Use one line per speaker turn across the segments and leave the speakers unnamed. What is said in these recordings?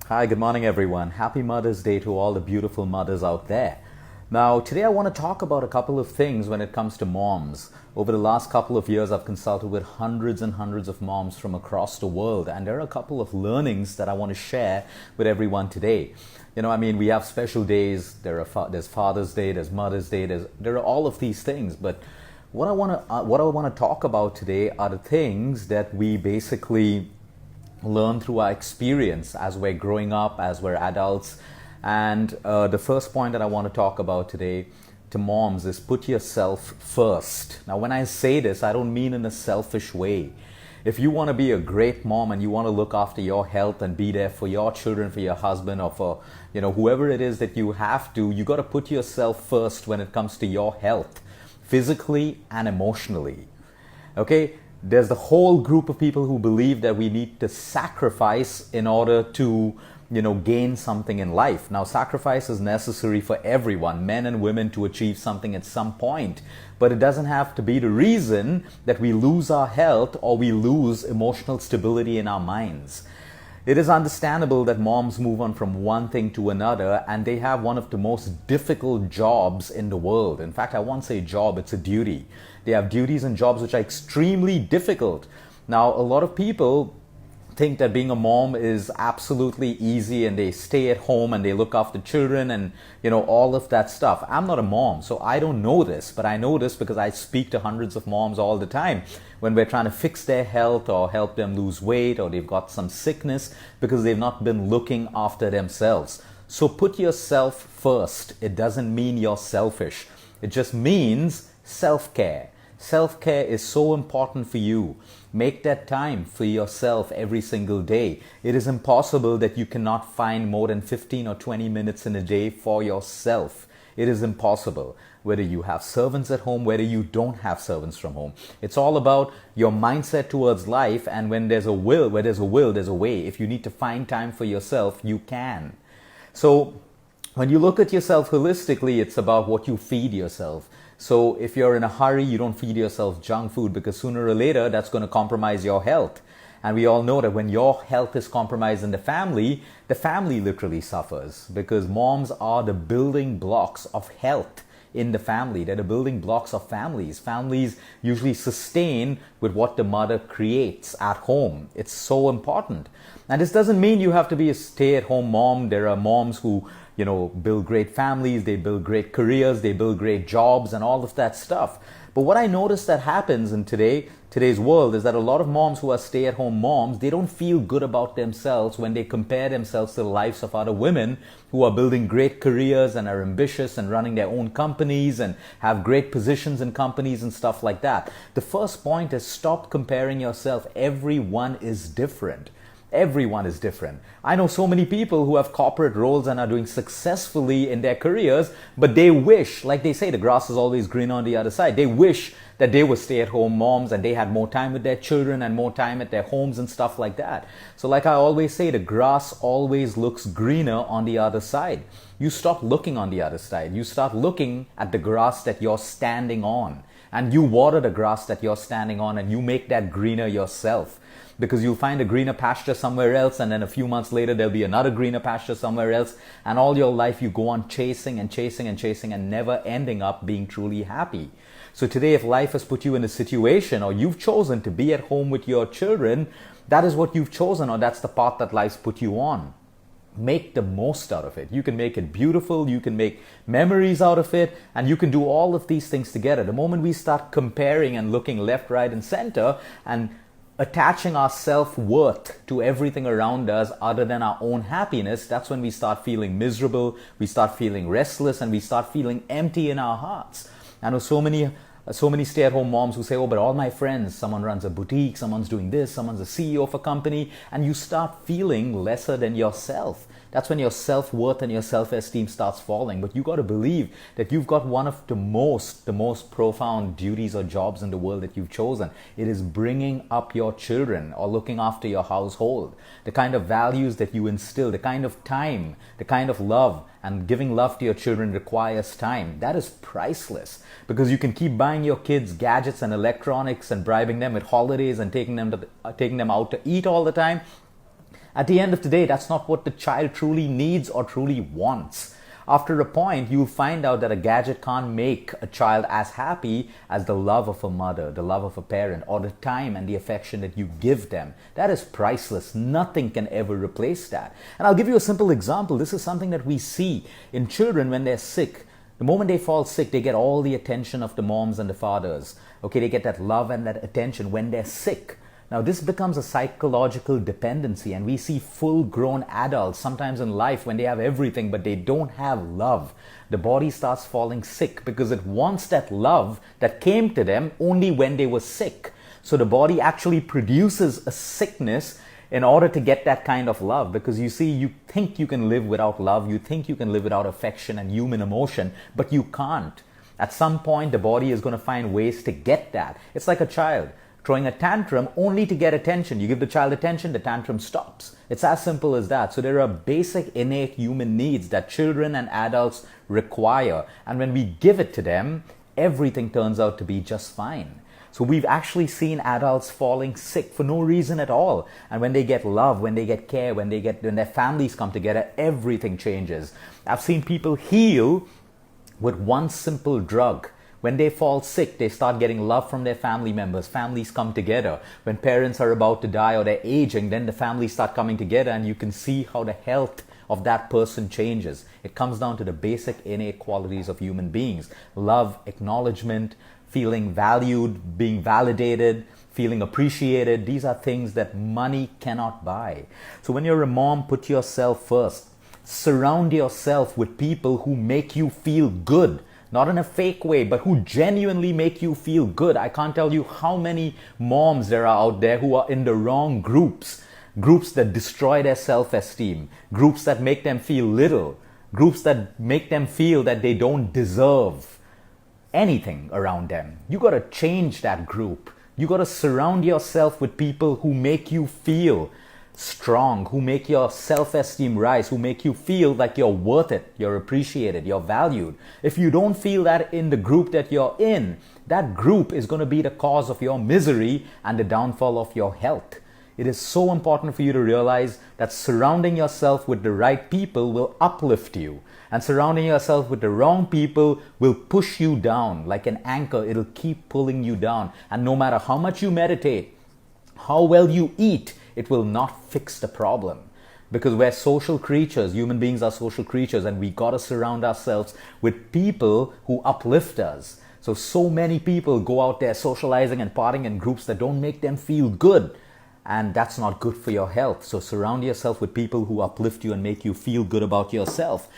Hi, good morning, everyone. Happy Mother's Day to all the beautiful mothers out there. Now, today I want to talk about a couple of things when it comes to moms. Over the last couple of years, I've consulted with hundreds and hundreds of moms from across the world, and there are a couple of learnings that I want to share with everyone today. We have special days. There's Father's Day, there's Mother's Day, there are all of these things. But what I want to talk about today are the things that we basically learn through our experience as we're growing up, as we're adults. And the first point that I want to talk about today to moms is put yourself first. Now, when I say this, I don't mean in a selfish way. If you want to be a great mom and you want to look after your health and be there for your children, for your husband, or for whoever it is that you have to, you got to put yourself first when it comes to your health, physically and emotionally. Okay? There's the whole group of people who believe that we need to sacrifice in order to, gain something in life. Now, sacrifice is necessary for everyone, men and women, to achieve something at some point. But it doesn't have to be the reason that we lose our health or we lose emotional stability in our minds. It is understandable that moms move on from one thing to another, and they have one of the most difficult jobs in the world. In fact, I won't say job, it's a duty. They have duties and jobs which are extremely difficult. Now, a lot of people think that being a mom is absolutely easy and they stay at home and they look after children and all of that stuff. I'm not a mom, so I don't know this, but I know this because I speak to hundreds of moms all the time when we're trying to fix their health or help them lose weight, or they've got some sickness because they've not been looking after themselves. So put yourself first. It doesn't mean you're selfish. It just means self-care. Self-care is so important for you. Make that time for yourself every single day. It is impossible that you cannot find more than 15 or 20 minutes in a day for yourself. It is impossible. Whether you have servants at home, whether you don't have servants from home. It's all about your mindset towards life, and when there's a will, there's a way. If you need to find time for yourself, you can. So when you look at yourself holistically, it's about what you feed yourself. So if you're in a hurry, you don't feed yourself junk food, because sooner or later that's going to compromise your health. And we all know that when your health is compromised in the family literally suffers, because moms are the building blocks of health in the family. They're the building blocks of families. Families usually sustain with what the mother creates at home. It's so important. And this doesn't mean you have to be a stay-at-home mom. There are moms who build great families, they build great careers, they build great jobs and all of that stuff. But what I noticed that happens in today's world is that a lot of moms who are stay-at-home moms, they don't feel good about themselves when they compare themselves to the lives of other women who are building great careers and are ambitious and running their own companies and have great positions in companies and stuff like that. The first point is stop comparing yourself. Everyone is different. Everyone is different. I know so many people who have corporate roles and are doing successfully in their careers, but they wish, like they say, the grass is always greener on the other side. They wish that they were stay-at-home moms and they had more time with their children and more time at their homes and stuff like that. So like I always say, the grass always looks greener on the other side. You stop looking on the other side. You start looking at the grass that you're standing on, and you water the grass that you're standing on, and you make that greener yourself. Because you'll find a greener pasture somewhere else, and then a few months later there'll be another greener pasture somewhere else, and all your life you go on chasing and chasing and chasing and never ending up being truly happy. So today, if life has put you in a situation, or you've chosen to be at home with your children, that is what you've chosen, or that's the path that life's put you on. Make the most out of it. You can make it beautiful, you can make memories out of it, and you can do all of these things together. The moment we start comparing and looking left, right, and center and attaching our self-worth to everything around us other than our own happiness, that's when we start feeling miserable, we start feeling restless, and we start feeling empty in our hearts. I know so many stay-at-home moms who say, oh, but all my friends, someone runs a boutique, someone's doing this, someone's a CEO of a company, and you start feeling lesser than yourself. That's when your self-worth and your self-esteem starts falling. But you got to believe that you've got one of the most profound duties or jobs in the world that you've chosen. It is bringing up your children or looking after your household. The kind of values that you instill, the kind of time, the kind of love, and giving love to your children requires time. That is priceless, because you can keep buying your kids gadgets and electronics and bribing them with holidays and taking them out to eat all the time. At the end of the day, that's not what the child truly needs or truly wants. After a point, you'll find out that a gadget can't make a child as happy as the love of a mother, the love of a parent, or the time and the affection that you give them. That is priceless. Nothing can ever replace that. And I'll give you a simple example. This is something that we see in children when they're sick. The moment they fall sick, they get all the attention of the moms and the fathers. Okay, they get that love and that attention when they're sick. Now, this becomes a psychological dependency, and we see full-grown adults sometimes in life when they have everything, but they don't have love. The body starts falling sick because it wants that love that came to them only when they were sick. So the body actually produces a sickness in order to get that kind of love, because you see, you think you can live without love, you think you can live without affection and human emotion, but you can't. At some point, the body is going to find ways to get that. It's like a child throwing a tantrum only to get attention. You give the child attention, the tantrum stops. It's as simple as that. So there are basic innate human needs that children and adults require. And when we give it to them, everything turns out to be just fine. So we've actually seen adults falling sick for no reason at all. And when they get love, when they get care, when their families come together, everything changes. I've seen people heal with one simple drug. When they fall sick, they start getting love from their family members. Families come together. When parents are about to die or they're aging, then the families start coming together, and you can see how the health of that person changes. It comes down to the basic innate qualities of human beings. Love, acknowledgement, feeling valued, being validated, feeling appreciated. These are things that money cannot buy. So when you're a mom, put yourself first. Surround yourself with people who make you feel good. Not in a fake way, but who genuinely make you feel good. I can't tell you how many moms there are out there who are in the wrong groups. Groups that destroy their self-esteem. Groups that make them feel little. Groups that make them feel that they don't deserve anything around them. You got to change that group. You got to surround yourself with people who make you feel strong, who make your self-esteem rise, who make you feel like you're worth it, you're appreciated, you're valued. If you don't feel that in the group that you're in, that group is going to be the cause of your misery and the downfall of your health. It is so important for you to realize that surrounding yourself with the right people will uplift you, and surrounding yourself with the wrong people will push you down. Like an anchor, it'll keep pulling you down. And no matter how much you meditate, how well you eat, it will not fix the problem. Because we're social creatures, human beings are social creatures, and we got to surround ourselves with people who uplift us. So many people go out there socializing and partying in groups that don't make them feel good. And that's not good for your health. So surround yourself with people who uplift you and make you feel good about yourself.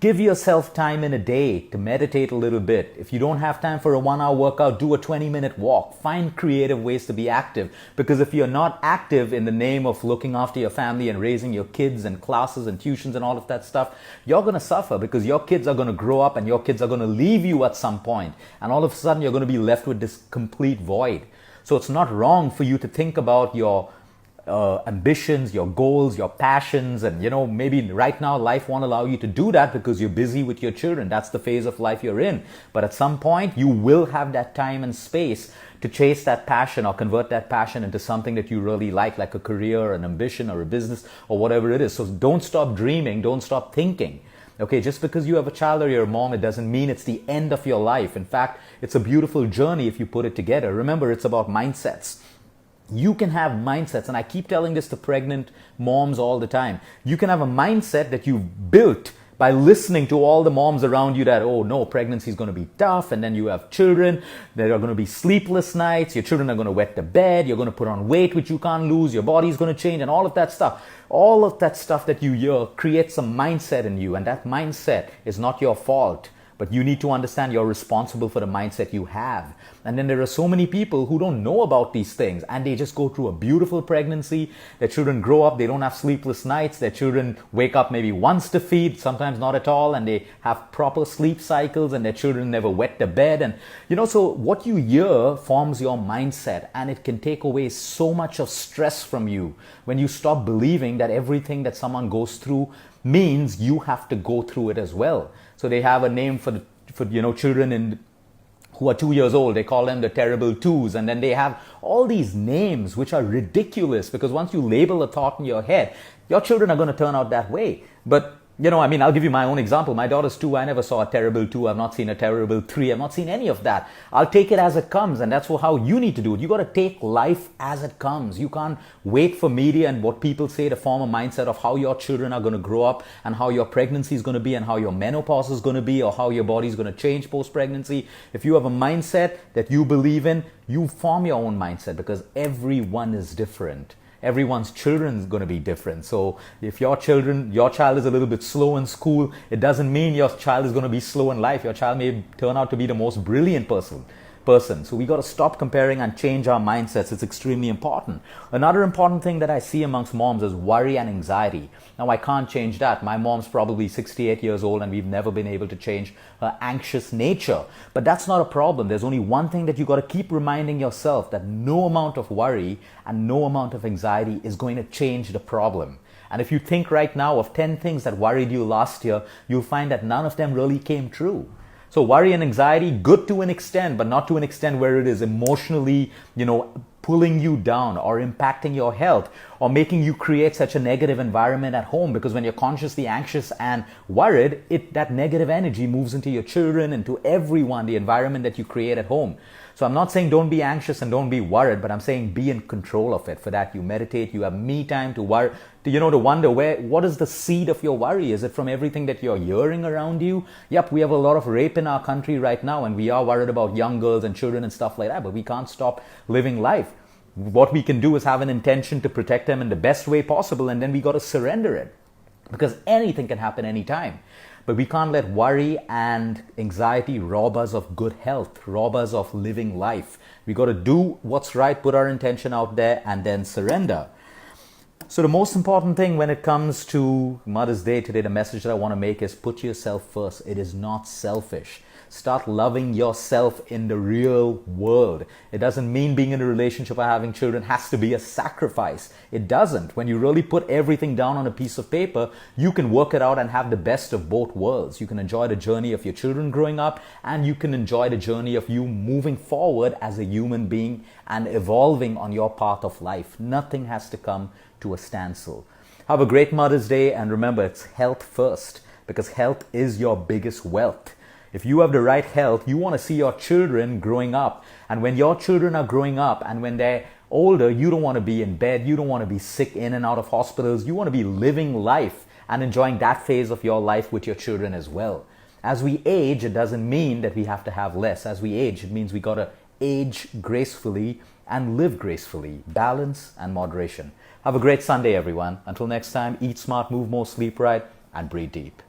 Give yourself time in a day to meditate a little bit. If you don't have time for a 1-hour workout, do a 20-minute walk. Find creative ways to be active. Because if you're not active in the name of looking after your family and raising your kids and classes and tuitions and all of that stuff, you're going to suffer, because your kids are going to grow up and your kids are going to leave you at some point. And all of a sudden, you're going to be left with this complete void. So it's not wrong for you to think about your ambitions, your goals, your passions, and maybe right now life won't allow you to do that because you're busy with your children. That's the phase of life you're in. But at some point, you will have that time and space to chase that passion or convert that passion into something that you really like a career, an ambition, or a business, or whatever it is. So don't stop dreaming, don't stop thinking. Okay, just because you have a child or you're a mom, it doesn't mean it's the end of your life. In fact, it's a beautiful journey if you put it together. Remember, it's about mindsets. You can have mindsets, and I keep telling this to pregnant moms all the time. You can have a mindset that you've built by listening to all the moms around you that, oh no, pregnancy is going to be tough, and then you have children, there are going to be sleepless nights, your children are going to wet the bed, you're going to put on weight which you can't lose, your body's going to change, and all of that stuff. All of that stuff that you hear creates a mindset in you, and that mindset is not your fault. But you need to understand you're responsible for the mindset you have. And then there are so many people who don't know about these things, and they just go through a beautiful pregnancy. Their children grow up, they don't have sleepless nights. Their children wake up maybe once to feed, sometimes not at all, and they have proper sleep cycles, and their children never wet the bed. And so what you hear forms your mindset, and it can take away so much of stress from you when you stop believing that everything that someone goes through means you have to go through it as well. So they have a name for children who are 2 years old, they call them the terrible twos, and then they have all these names which are ridiculous, because once you label a thought in your head, your children are going to turn out that way. But I'll give you my own example. My daughter's 2. I never saw a terrible 2. I've not seen a terrible 3. I've not seen any of that. I'll take it as it comes, and that's how you need to do it. You got to take life as it comes. You can't wait for media and what people say to form a mindset of how your children are going to grow up, and how your pregnancy is going to be, and how your menopause is going to be, or how your body is going to change post-pregnancy. If you have a mindset that you believe in, you form your own mindset, because everyone is different. Everyone's children is going to be different. So if your child is a little bit slow in school, it doesn't mean your child is going to be slow in life. Your child may turn out to be the most brilliant person. So we got to stop comparing and change our mindsets. It's extremely important. Another important thing that I see amongst moms is worry and anxiety. Now, I can't change that. My mom's probably 68 years old, and we've never been able to change her anxious nature. But that's not a problem. There's only one thing that you got to keep reminding yourself, that no amount of worry and no amount of anxiety is going to change the problem. And if you think right now of 10 things that worried you last year, you'll find that none of them really came true. So worry and anxiety, good to an extent, but not to an extent where it is emotionally, pulling you down or impacting your health or making you create such a negative environment at home. Because when you're consciously anxious and worried, that negative energy moves into your children, into everyone, the environment that you create at home. So I'm not saying don't be anxious and don't be worried, but I'm saying be in control of it. For that, you meditate, you have me time to worry, to wonder what is the seed of your worry? Is it from everything that you're hearing around you? Yep, we have a lot of rape in our country right now, and we are worried about young girls and children and stuff like that, but we can't stop living life. What we can do is have an intention to protect them in the best way possible, and then we got to surrender it, because anything can happen anytime. But we can't let worry and anxiety rob us of good health, rob us of living life. We got to do what's right, put our intention out there, and then surrender. So the most important thing when it comes to Mother's Day today, the message that I want to make is put yourself first. It is not selfish. Start loving yourself in the real world. It doesn't mean being in a relationship or having children has to be a sacrifice. It doesn't. When you really put everything down on a piece of paper, you can work it out and have the best of both worlds. You can enjoy the journey of your children growing up, and you can enjoy the journey of you moving forward as a human being and evolving on your path of life. Nothing has to come to a standstill. Have a great Mother's Day, and remember, it's health first, because health is your biggest wealth. If you have the right health, you want to see your children growing up. And when your children are growing up and when they're older, you don't want to be in bed. You don't want to be sick in and out of hospitals. You want to be living life and enjoying that phase of your life with your children as well. As we age, it doesn't mean that we have to have less. As we age, it means we got to age gracefully and live gracefully. Balance and moderation. Have a great Sunday, everyone. Until next time, eat smart, move more, sleep right, and breathe deep.